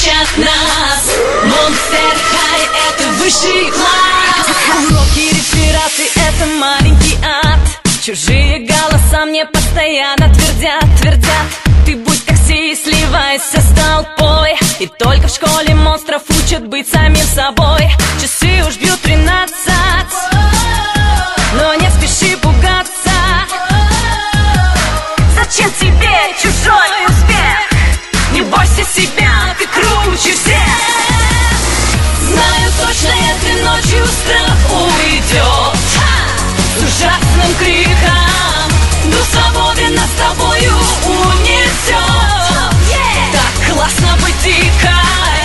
учат нас. Monster High — это высший класс. Уроки, рефераты — это маленький ад. Чужие голоса мне постоянно твердят. Ты будь такси и сливайся с толпой. И только в школе монстров учат быть самим собой. Часы уж бьют 13, но не спеши пугаться. Зачем тебе чужой успех? Не бойся себя, ты круче всех. Знаю точно, этой ночью страх уйдет с ужасным криком. Дух свободы нас с тобою унесет. Так классно быть дикой.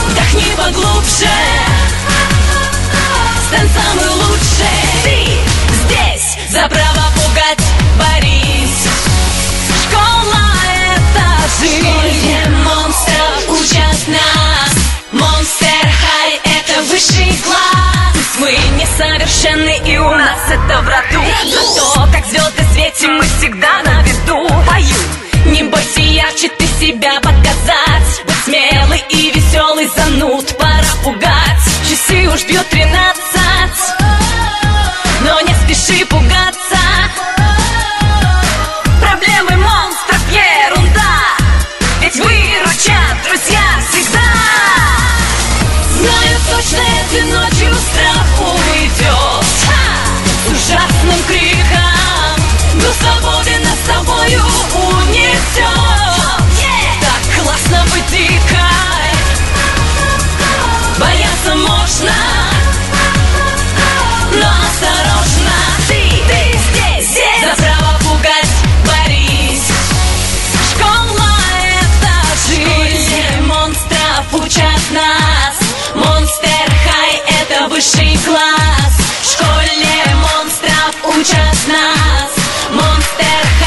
Вдохни поглубже, стань самый лучший. Ты здесь за право пугать борись. Школа — это жизнь. В школе монстров учат нас. Monster High — это высший класс. Пусть мы несовершенны и у нас это в роду, зато как звезды светим мы всегда на виду. Пою, не бойся ярче ты себя показать. Будь смелый и веселый, зануд пора пугать. Часы уж бьют 13, но не спеши пугаться. Проблемы монстров — ерунда, ведь выручат друзья всегда. Знаю точно, этой ночью страх уйдет с ужасным криком. Дух свободы нас с тобою унесет. Так классно быть дикой. Бояться можно, но осторожно. Ты здесь за право пугать борись. Школа — это жизнь. Монстров учат нас. Monster High — это высший класс. В школе монстров учат нас. Monster High